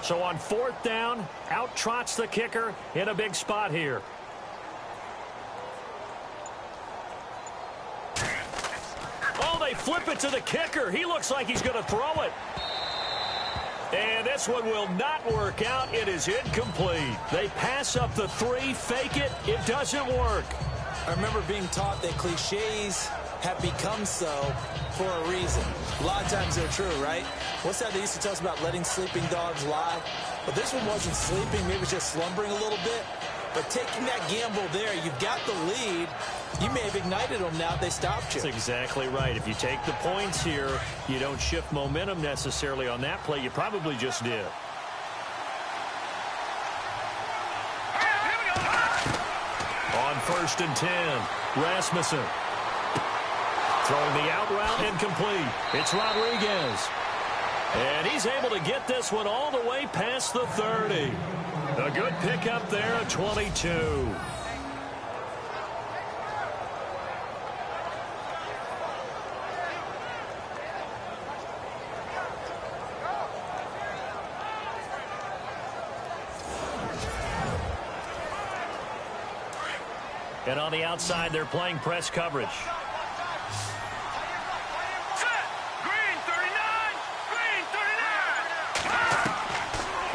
So on 4th down, out trots the kicker in a big spot here. Oh, they flip it to the kicker. He looks like he's going to throw it. And this one will not work out. It is incomplete. They pass up the 3, fake it. It doesn't work. I remember being taught that cliches have become so for a reason. A lot of times they're true, right? What's that they used to tell us about letting sleeping dogs lie? But this one wasn't sleeping. Maybe it was just slumbering a little bit. But taking that gamble there, you've got the lead. You may have ignited them now if they stopped you. That's exactly right. If you take the points here, you don't shift momentum necessarily on that play. You probably just did. On 1st and 10, Rasmussen. Throwing the out route incomplete. It's Rodriguez. And he's able to get this one all the way past the 30. A good pickup there at 22. And on the outside, they're playing press coverage.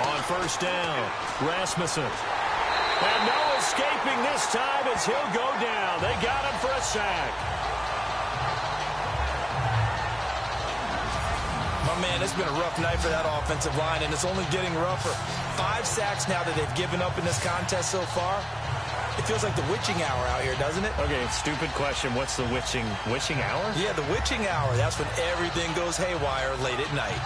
On 1st down, Rasmussen. And no escaping this time as he'll go down. They got him for a sack. My man, it's been a rough night for that offensive line, and it's only getting rougher. 5 sacks now that they've given up in this contest so far. It feels like the witching hour out here, doesn't it? Okay, stupid question. What's the witching hour? Yeah, the witching hour. That's when everything goes haywire late at night.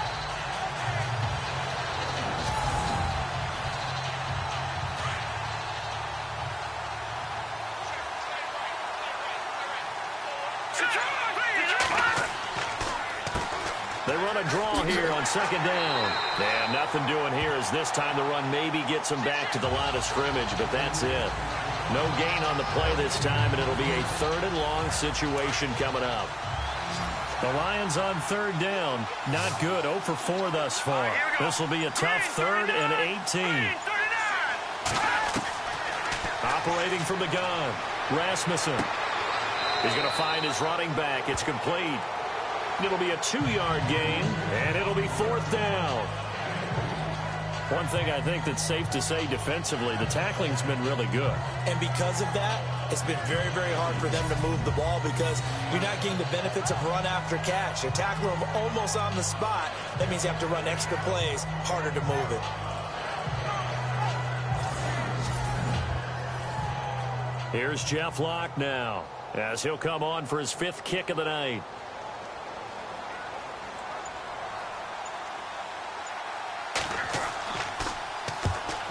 They run a draw here on second down. And nothing doing here as this time the run maybe gets them back to the line of scrimmage, but that's it. No gain on the play this time, and it'll be a 3rd and long situation coming up. The Lions on 3rd down. Not good. 0 for 4 thus far. This will be a tough 3rd and 18. Operating from the gun, Rasmussen. He's going to find his running back. It's complete. It'll be a 2-yard gain, and it'll be 4th down. One thing I think that's safe to say defensively, the tackling's been really good. And because of that, it's been very, very hard for them to move the ball because you're not getting the benefits of run after catch. You're tackling them almost on the spot. That means you have to run extra plays, harder to move it. Here's Jeff Locke now as he'll come on for his 5th kick of the night.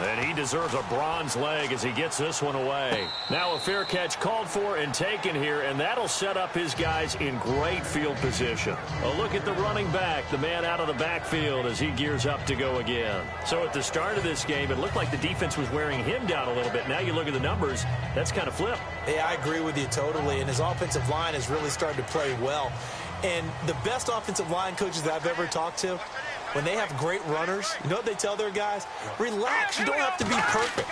And he deserves a bronze leg as he gets this one away. Now a fair catch called for and taken here, and that'll set up his guys in great field position. A look at the running back, the man out of the backfield as he gears up to go again. So at the start of this game, it looked like the defense was wearing him down a little bit. Now you look at the numbers, that's kind of flipped. Yeah, I agree with you totally, and his offensive line has really started to play well. And the best offensive line coaches that I've ever talked to, when they have great runners, you know what they tell their guys? Relax. You don't have to be perfect.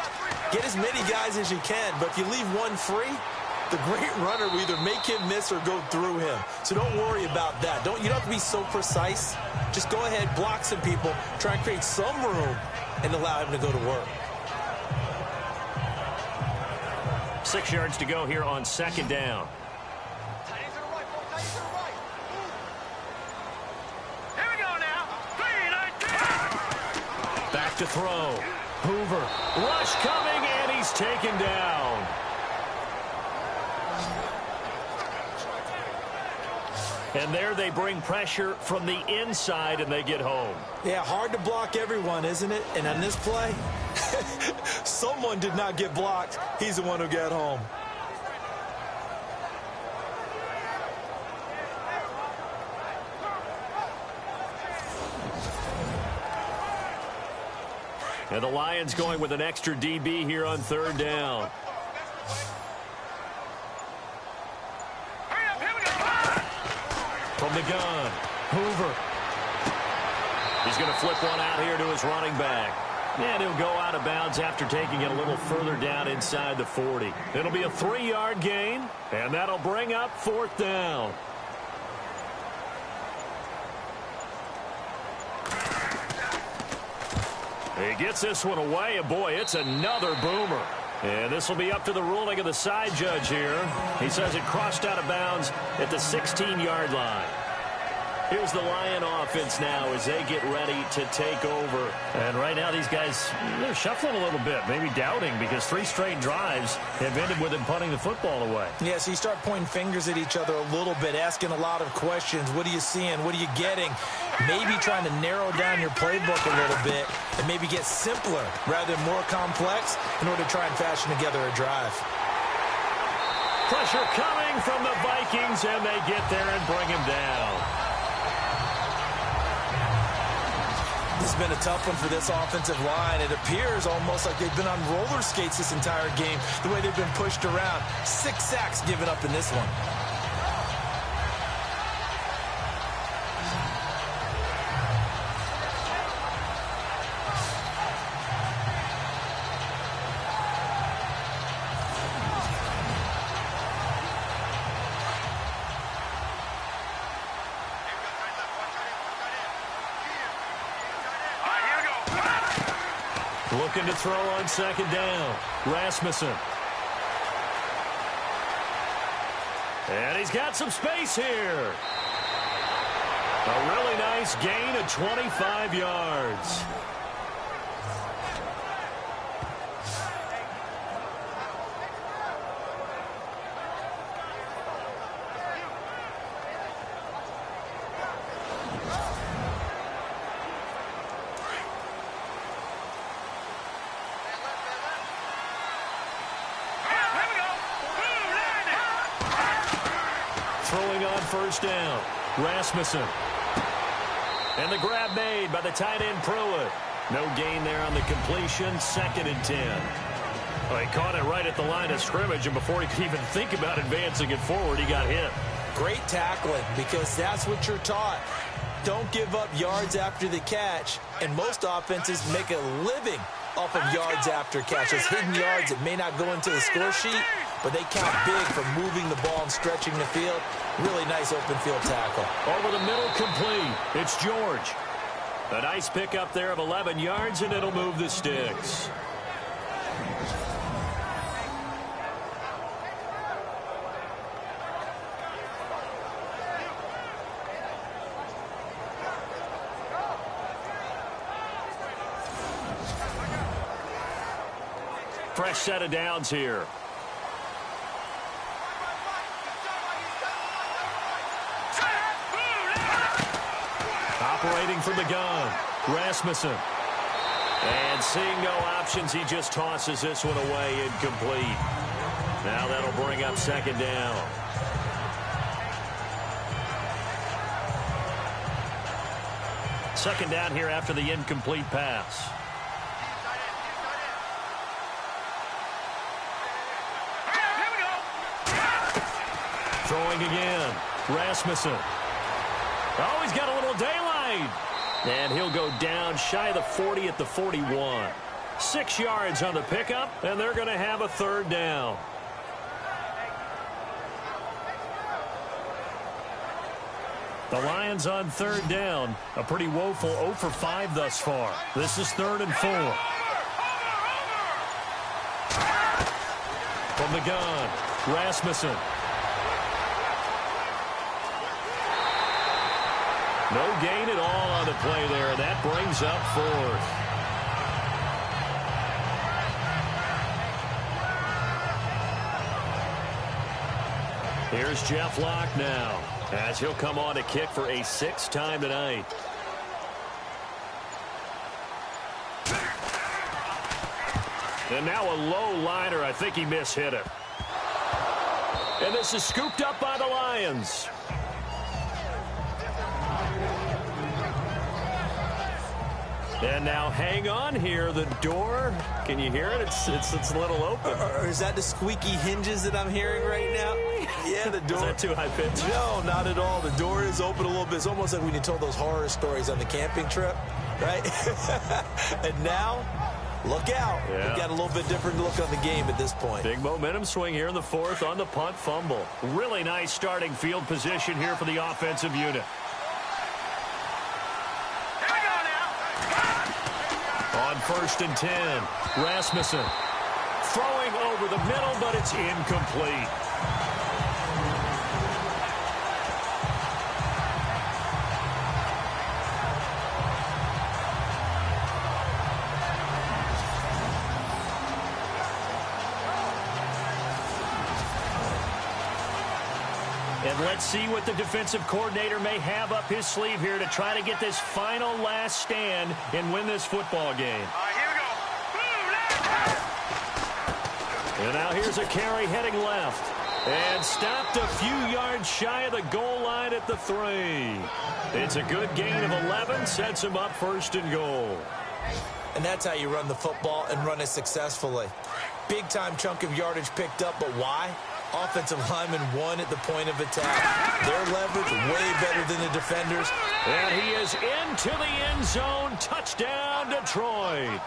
Get as many guys as you can, but if you leave one free, the great runner will either make him miss or go through him. So don't worry about that. You don't have to be so precise. Just go ahead, block some people, try and create some room, and allow him to go to work. 6 yards to go here on second down. Back to throw. Hoover. Rush coming, and he's taken down. And there they bring pressure from the inside, and they get home. Yeah, hard to block everyone, isn't it? And on this play, someone did not get blocked. He's the one who got home. And the Lions going with an extra DB here on 3rd down. From the gun, Hoover. He's going to flip one out here to his running back. And he'll go out of bounds after taking it a little further down inside the 40. It'll be a 3-yard gain, and that'll bring up 4th down. He gets this one away, and boy, it's another boomer. And this will be up to the ruling of the side judge here. He says it crossed out of bounds at the 16-yard line. Here's the Lion offense now as they get ready to take over. And right now these guys, they're shuffling a little bit, maybe doubting, because 3 straight drives have ended with them punting the football away. Yeah, so you start pointing fingers at each other a little bit, asking a lot of questions. What are you seeing? What are you getting? Maybe trying to narrow down your playbook a little bit and maybe get simpler rather than more complex in order to try and fashion together a drive. Pressure coming from the Vikings, and they get there and bring him down. This has been a tough one for this offensive line. It appears almost like they've been on roller skates this entire game, the way they've been pushed around. 6 sacks given up in this one. Looking to throw on second down. Rasmussen. And he's got some space here. A really nice gain of 25 yards. throwing on first down. Rasmussen. And the grab made by the tight end Pruitt. No gain there on the completion. 2nd and 10. Well, he caught it right at the line of scrimmage, and before he could even think about advancing it forward, he got hit. Great tackling, because that's what you're taught. Don't give up yards after the catch, and most offenses make a living off of yards after catch. Those hidden yards that may not go into the score sheet, but they count big for moving the ball and stretching the field. Really nice open field tackle. Over the middle, complete. It's George. A nice pickup there of 11 yards, and it'll move the sticks. Fresh set of downs here. Operating from the gun, Rasmussen. And seeing no options, he just tosses this one away, incomplete. Now that'll bring up 2nd down. Second down here after the incomplete pass. Throwing again, Rasmussen. Oh, he's got a little daylight. And he'll go down shy of the 40 at the 41. 6 yards on the pickup, and they're going to have a 3rd down. The Lions on 3rd down. A pretty woeful 0 for 5 thus far. This is 3rd and 4. From the gun, Rasmussen. No gain at all on the play there, and that brings up 4th. Here's Jeff Locke now, as he'll come on to kick for a 6th time tonight. And now a low liner. I think he mishit it. And this is scooped up by the Lions. And now hang on here. The door, can you hear it? It's a little open. Or is that the squeaky hinges that I'm hearing right now? Yeah, the door. Is that too high pitched? No, not at all. The door is open a little bit. It's almost like when you told those horror stories on the camping trip, right? And now, look out. Yeah. We've got a little bit different look on the game at this point. Big momentum swing here in the 4th on the punt fumble. Really nice starting field position here for the offensive unit. On 1st and 10, Rasmussen throwing over the middle, but it's incomplete. And let's see what the defensive coordinator may have up his sleeve here to try to get this final last stand and win this football game. Here we go. And now here's a carry heading left. And stopped a few yards shy of the goal line at the 3. It's a good gain of 11, sets him up 1st and goal. And that's how you run the football and run it successfully. Big-time chunk of yardage picked up, but why? Offensive lineman won at the point of attack. Their leverage way better than the defenders. And he is into the end zone. Touchdown, Detroit.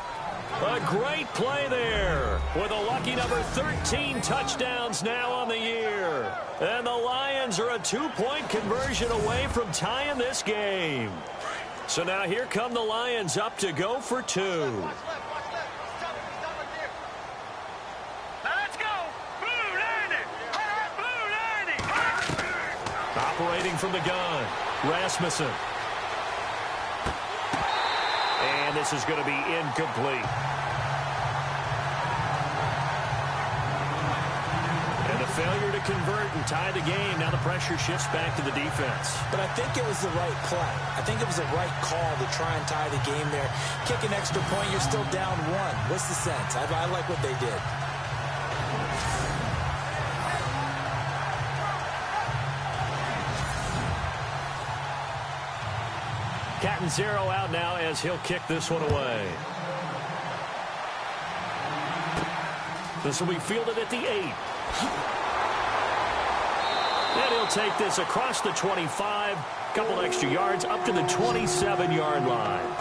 A great play there with a lucky number 13 touchdowns now on the year. And the Lions are a 2-point conversion away from tying this game. So now here come the Lions up to go for 2. Operating from the gun, Rasmussen. And this is going to be incomplete. And a failure to convert and tie the game. Now the pressure shifts back to the defense. But I think it was the right play. I think it was the right call to try and tie the game there. Kick an extra point, you're still down 1. What's the sense? I like what they did. Catanzaro out now as he'll kick this one away. This will be fielded at the 8. And he'll take this across the 25, couple extra yards up to the 27-yard line.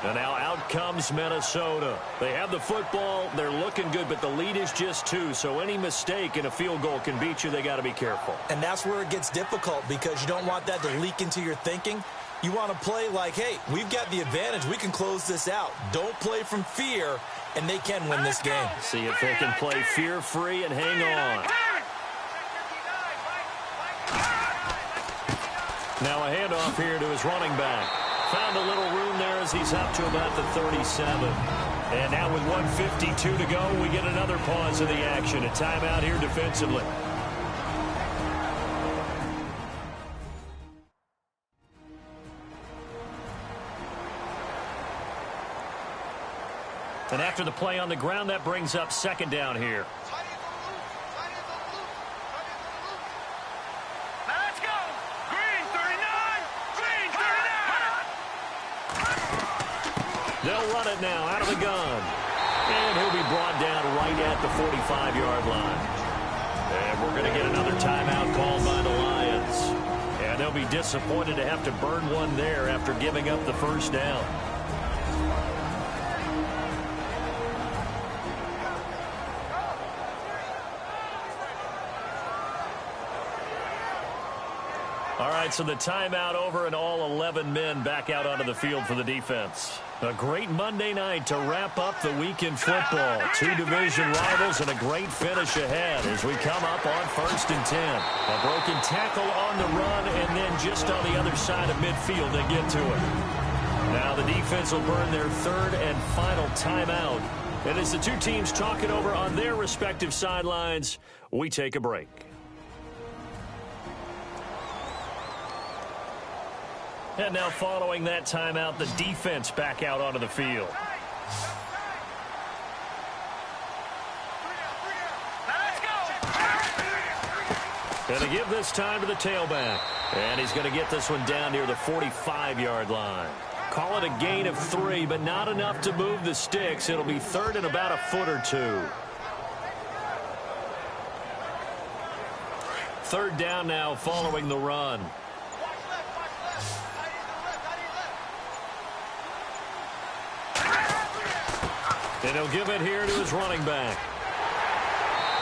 And now out comes Minnesota. They have the football. They're looking good, but the lead is just 2. So any mistake in a field goal can beat you. They got to be careful. And that's where it gets difficult because you don't want that to leak into your thinking. You want to play like, hey, we've got the advantage. We can close this out. Don't play from fear, and they can win this game. See if they can play fear-free and hang on. Now a handoff here to his running back. Found a little room there as he's up to about the 37. And now with 1:52 to go, we get another pause of the action. A timeout here defensively. And after the play on the ground, that brings up second down here. Let's go! Green 39! Green 39! They'll run it now out of the gun. And he'll be brought down right at the 45-yard line. And we're going to get another timeout called by the Lions. And they'll be disappointed to have to burn one there after giving up the first down. All right, so the timeout over and all 11 men back out onto the field for the defense. A great Monday night to wrap up the week in football. 2 division rivals and a great finish ahead as we come up on 1st and 10. A broken tackle on the run and then just on the other side of midfield they get to it. Now the defense will burn their 3rd and final timeout. And as the two teams talk it over on their respective sidelines, we take a break. And now following that timeout, the defense back out onto the field. Going to give this time to the tailback. And he's going to get this one down near the 45-yard line. Call it a gain of 3, but not enough to move the sticks. It'll be 3rd and about a foot or 2. 3rd down now following the run. And he'll give it here to his running back.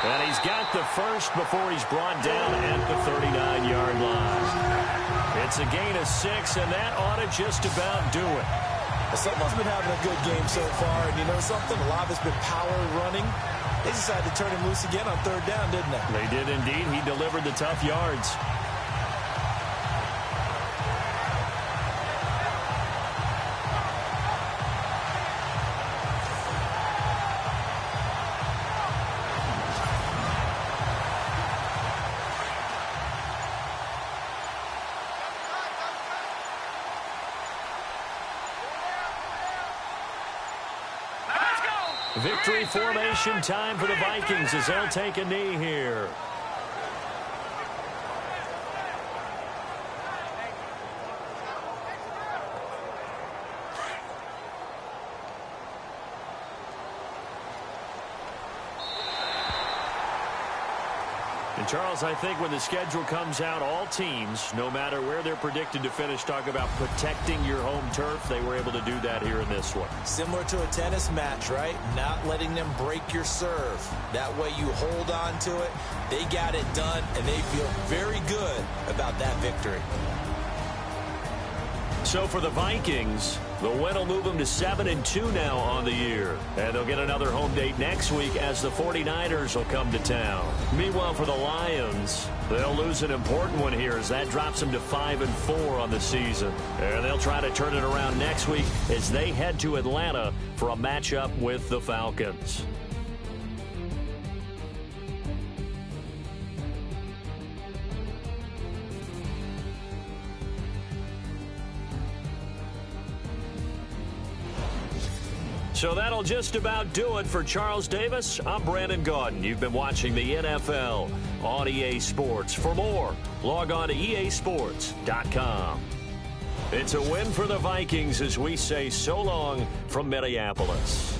And he's got the first before he's brought down at the 39-yard line. It's a gain of 6, and that ought to just about do it. Someone's been having a good game so far, and you know something? A lot of it's been power running. They decided to turn him loose again on 3rd down, didn't they? They did indeed. He delivered the tough yards. Victory formation time for the Vikings as they'll take a knee here. And Charles, I think when the schedule comes out, all teams, no matter where they're predicted to finish, talk about protecting your home turf. They were able to do that here in this one. Similar to a tennis match, right? Not letting them break your serve. That way you hold on to it. They got it done, and they feel very good about that victory. So for the Vikings, the win will move them to 7-2 now on the year. And they'll get another home date next week as the 49ers will come to town. Meanwhile, for the Lions, they'll lose an important one here as that drops them to 5-4 on the season. And they'll try to turn it around next week as they head to Atlanta for a matchup with the Falcons. So that'll just about do it for Charles Davis. I'm Brandon Gaudin. You've been watching the NFL on EA Sports. For more, log on to easports.com. It's a win for the Vikings as we say so long from Minneapolis.